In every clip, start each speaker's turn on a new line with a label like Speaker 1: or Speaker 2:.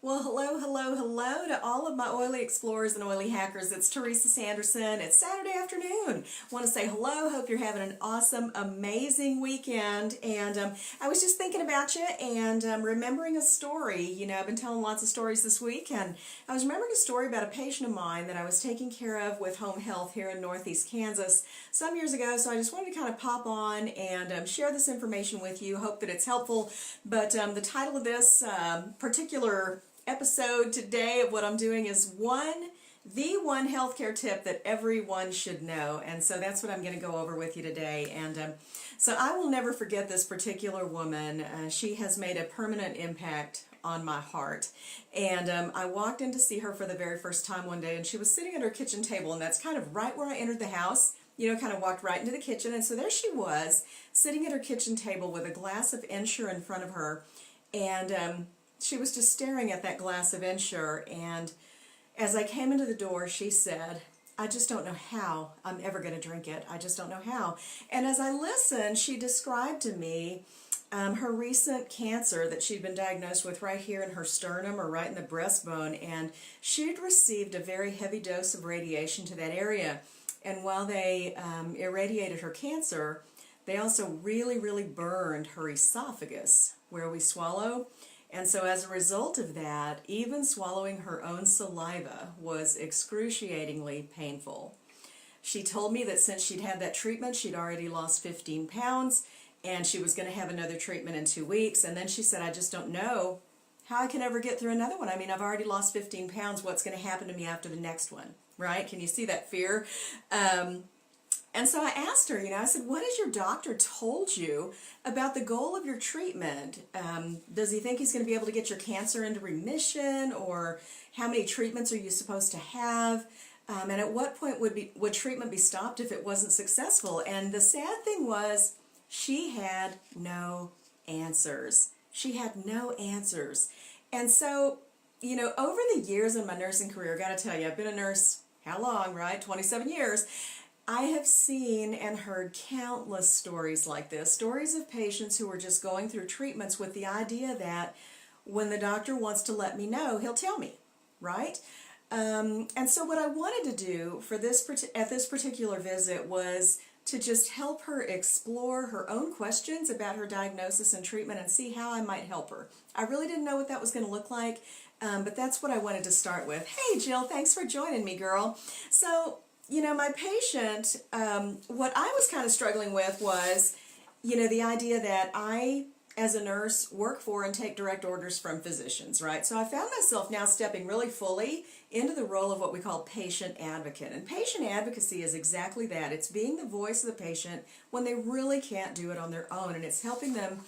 Speaker 1: Well, hello, hello, hello to all of my oily explorers and oily hackers. It's Teresa Sanderson. It's Saturday afternoon. Want to say hello. Hope you're having an awesome, amazing weekend. And I was just thinking about you and remembering a story. You know, I've been telling lots of stories this week, and I was remembering a story about a patient of mine that I was taking care of with Home Health here in Northeast Kansas some years ago. So I just wanted to kind of pop on and share this information with you. Hope that it's helpful. But the title of this particular episode today of what I'm doing is the one healthcare tip that everyone should know. And so that's what I'm going to go over with you today. And so I will never forget this particular woman. She has made a permanent impact on my heart. And I walked in to see her for the very first time one day, and she was sitting at her kitchen table, and that's kind of right where I entered the house. You know, kind of walked right into the kitchen, and so there she was, sitting at her kitchen table with a glass of Ensure in front of her, and she was just staring at that glass of Ensure. And as I came into the door, she said, "I just don't know how I'm ever going to drink it. I just don't know how." And as I listened, she described to me her recent cancer that she'd been diagnosed with right here in her sternum or right in the breastbone, and she'd received a very heavy dose of radiation to that area. And while they irradiated her cancer, they also really, really burned her esophagus, where we swallow. And so as a result of that, even swallowing her own saliva was excruciatingly painful. She told me that since she'd had that treatment, she'd already lost 15 pounds, and she was going to have another treatment in 2 weeks. And then she said, "I just don't know how I can ever get through another one. I mean, I've already lost 15 pounds. What's going to happen to me after the next one?" Right? Can you see that fear? And so I asked her, I said, "What has your doctor told you about the goal of your treatment? Does he think he's going to be able to get your cancer into remission, or how many treatments are you supposed to have? And at what point would treatment be stopped if it wasn't successful?" And the sad thing was, she had no answers. She had no answers. And so, over the years in my nursing career, I got to tell you, I've been a nurse, how long, right? 27 years. I have seen and heard countless stories like this, stories of patients who are just going through treatments with the idea that when the doctor wants to let me know, he'll tell me, right? And so what I wanted to do for at this particular visit was to just help her explore her own questions about her diagnosis and treatment and see how I might help her. I really didn't know what that was going to look like, but that's what I wanted to start with. Hey, Jill, thanks for joining me, girl. So, my patient, what I was kind of struggling with was, the idea that I, as a nurse, work for and take direct orders from physicians, right? So I found myself now stepping really fully into the role of what we call patient advocate. And patient advocacy is exactly that. It's being the voice of the patient when they really can't do it on their own, and it's helping them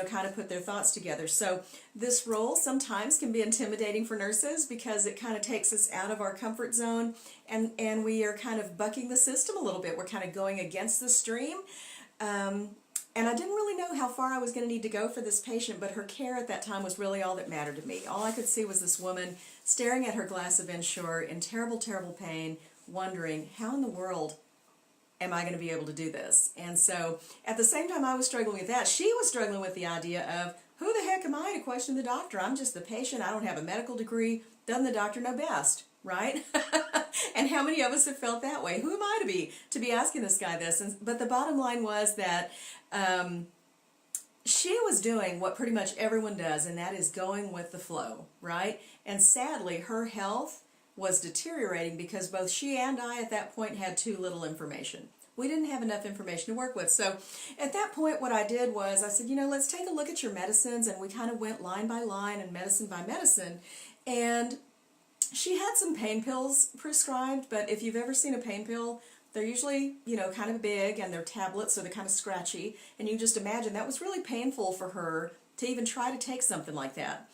Speaker 1: kind of put their thoughts together. So this role sometimes can be intimidating for nurses because it kind of takes us out of our comfort zone, and we are kind of bucking the system a little bit. We're kind of going against the stream. And I didn't really know how far I was going to need to go for this patient, but her care at that time was really all that mattered to me. All I could see was this woman staring at her glass of Ensure in terrible, terrible pain, wondering, how in the world am I going to be able to do this? And so at the same time I was struggling with that, she was struggling with the idea of, who the heck am I to question the doctor? I'm just the patient. I don't have a medical degree. Doesn't the doctor know best, right? And how many of us have felt that way? Who am I to be asking this guy this? But the bottom line was that she was doing what pretty much everyone does, and that is going with the flow, right? And sadly, her health was deteriorating because both she and I at that point had too little information. We didn't have enough information to work with. So at that point, what I did was I said, let's take a look at your medicines, and we kind of went line by line and medicine by medicine. And she had some pain pills prescribed, but if you've ever seen a pain pill, they're usually, kind of big, and they're tablets, so they're kind of scratchy. And you just imagine that was really painful for her to even try to take something like that.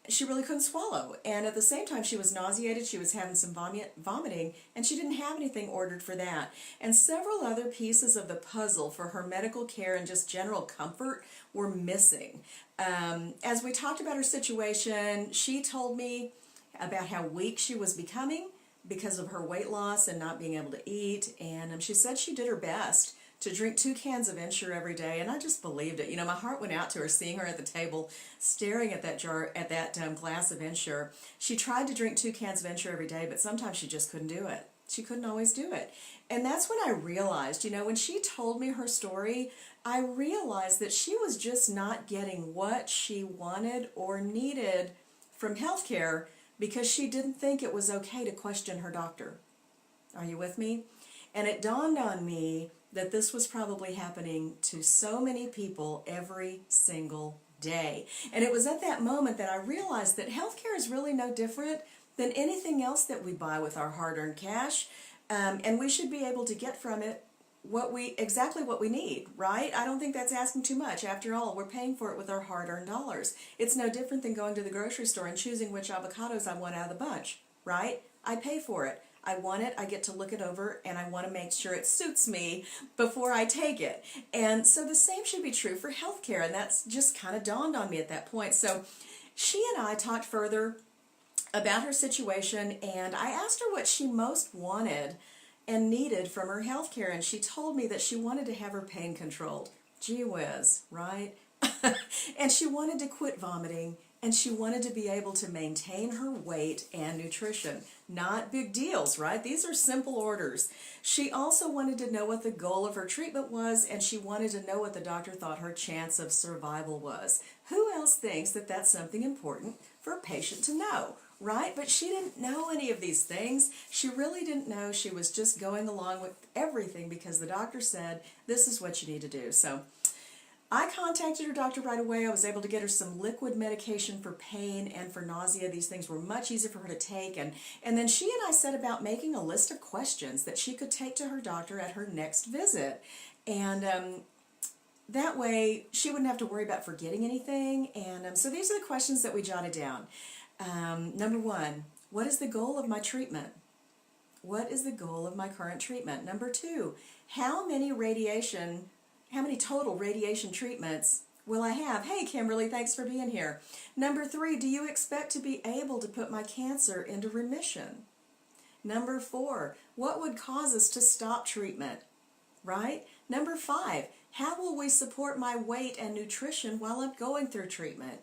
Speaker 1: She really couldn't swallow. And at the same time, she was nauseated, she was having some vomiting, and she didn't have anything ordered for that. And several other pieces of the puzzle for her medical care and just general comfort were missing. As we talked about her situation, she told me about how weak she was becoming because of her weight loss and not being able to eat, and she said she did her best to drink 2 cans of Ensure every day, and I just believed it. You know, my heart went out to her, seeing her at the table, staring at that jar, at that glass of Ensure. She tried to drink 2 cans of Ensure every day, but sometimes she just couldn't do it. She couldn't always do it. And that's when I realized, you know, when she told me her story, I realized that she was just not getting what she wanted or needed from healthcare because she didn't think it was okay to question her doctor. Are you with me? And it dawned on me that this was probably happening to so many people every single day. And it was at that moment that I realized that healthcare is really no different than anything else that we buy with our hard-earned cash, and we should be able to get from it exactly what we need, right? I don't think that's asking too much. After all, we're paying for it with our hard-earned dollars. It's no different than going to the grocery store and choosing which avocados I want out of the bunch, right? I pay for it. I want it, I get to look it over, and I want to make sure it suits me before I take it. And so the same should be true for healthcare, and that's just kind of dawned on me at that point. So she and I talked further about her situation, and I asked her what she most wanted and needed from her healthcare, and she told me that she wanted to have her pain controlled. Gee whiz, right? And she wanted to quit vomiting, and she wanted to be able to maintain her weight and nutrition. Not big deals, right? These are simple orders. She also wanted to know what the goal of her treatment was, and she wanted to know what the doctor thought her chance of survival was. Who else thinks that that's something important for a patient to know, right? But she didn't know any of these things. She really didn't know. She was just going along with everything because the doctor said, this is what you need to do. So I contacted her doctor right away. I was able to get her some liquid medication for pain and for nausea. These things were much easier for her to take. And then she and I set about making a list of questions that she could take to her doctor at her next visit. And that way she wouldn't have to worry about forgetting anything. And so these are the questions that we jotted down. Number 1, what is the goal of my treatment? What is the goal of my current treatment? Number 2, how many total radiation treatments will I have? Hey, Kimberly, thanks for being here. Number 3, do you expect to be able to put my cancer into remission? Number 4, what would cause us to stop treatment? Right? Number 5, how will we support my weight and nutrition while I'm going through treatment?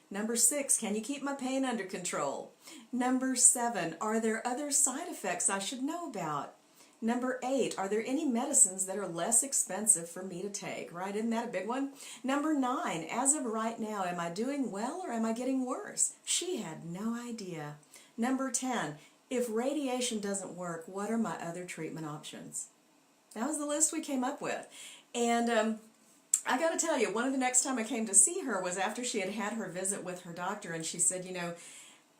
Speaker 1: Number 6, can you keep my pain under control? Number 7, are there other side effects I should know about? Number 8, are there any medicines that are less expensive for me to take, right? Isn't that a big one? Number 9, as of right now, am I doing well or am I getting worse? She had no idea. Number 10, if radiation doesn't work, what are my other treatment options? That was the list we came up with. And I got to tell you, one of the next time I came to see her was after she had had her visit with her doctor, and she said, you know,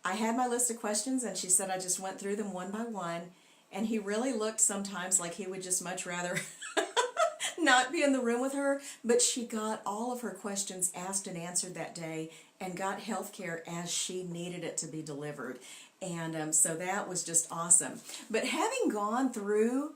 Speaker 1: I had my list of questions, and she said I just went through them one by one, and he really looked sometimes like he would just much rather not be in the room with her, but she got all of her questions asked and answered that day and got health care as she needed it to be delivered. And so that was just awesome. But having gone through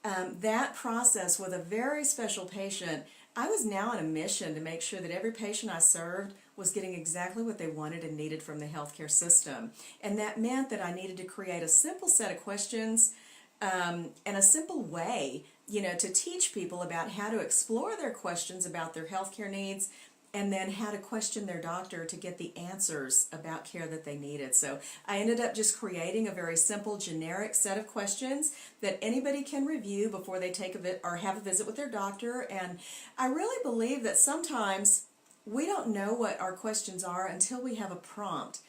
Speaker 1: that process with a very special patient, I was now on a mission to make sure that every patient I served was getting exactly what they wanted and needed from the healthcare system. And that meant that I needed to create a simple set of questions and a simple way, you know, to teach people about how to explore their questions about their healthcare needs, and then how to question their doctor to get the answers about care that they needed. So I ended up just creating a very simple, generic set of questions that anybody can review before they take or have a visit with their doctor. And I really believe that sometimes we don't know what our questions are until we have a prompt.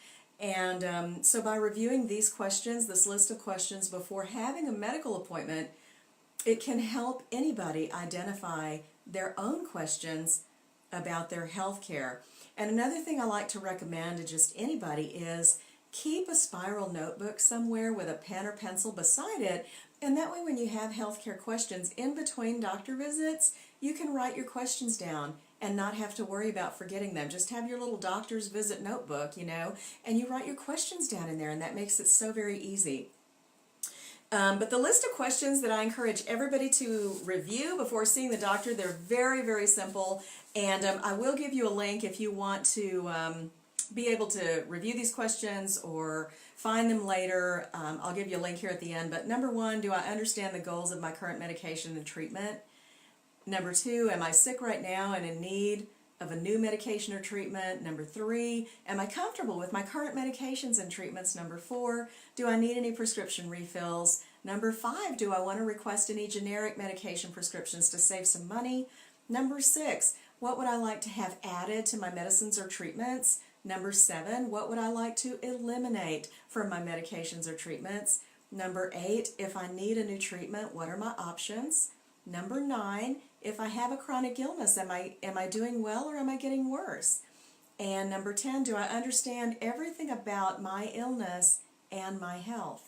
Speaker 1: And so by reviewing these questions, this list of questions before having a medical appointment, it can help anybody identify their own questions about their health care. And another thing I like to recommend to just anybody is keep a spiral notebook somewhere with a pen or pencil beside it, and that way when you have healthcare questions in between doctor visits, you can write your questions down and not have to worry about forgetting them. Just have your little doctor's visit notebook, you know, and you write your questions down in there, and that makes it so very easy. But the list of questions that I encourage everybody to review before seeing the doctor, they're very, very simple. And I will give you a link if you want to be able to review these questions or find them later. I'll give you a link here at the end. But number 1, do I understand the goals of my current medication and treatment? Number 2, am I sick right now and in need of a new medication or treatment? Number 3, am I comfortable with my current medications and treatments? Number 4, do I need any prescription refills? Number 5, do I want to request any generic medication prescriptions to save some money? Number 6, what would I like to have added to my medicines or treatments? Number 7, what would I like to eliminate from my medications or treatments? Number 8, if I need a new treatment, what are my options? Number 9, if I have a chronic illness, am I doing well or am I getting worse? And number 10, do I understand everything about my illness and my health?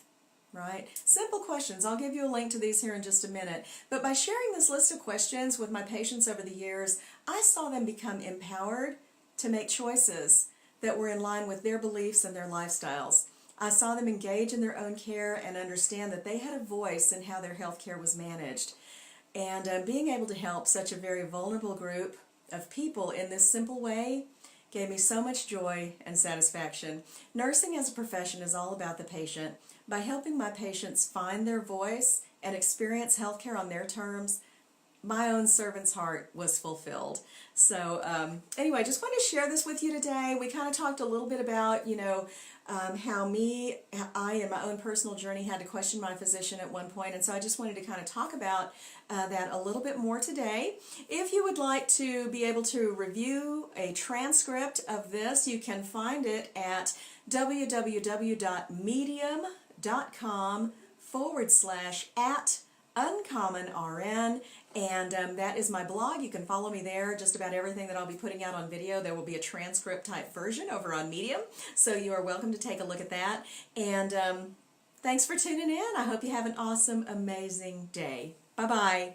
Speaker 1: Right? Simple questions. I'll give you a link to these here in just a minute. But by sharing this list of questions with my patients over the years, I saw them become empowered to make choices that were in line with their beliefs and their lifestyles. I saw them engage in their own care and understand that they had a voice in how their health care was managed. And being able to help such a very vulnerable group of people in this simple way gave me so much joy and satisfaction. Nursing as a profession is all about the patient. By helping my patients find their voice and experience healthcare on their terms, my own servant's heart was fulfilled. So anyway, just wanted to share this with you today. We kind of talked a little bit about, how I in my own personal journey had to question my physician at one point, and so I just wanted to kind of talk about that a little bit more today. If you would like to be able to review a transcript of this, you can find it at www.medium.com/@uncommonrn, and that is my blog. You can follow me there. Just about everything that I'll be putting out on video, there will be a transcript type version over on Medium, so you are welcome to take a look at that. And thanks for tuning in. I hope you have an awesome, amazing day. Bye-bye.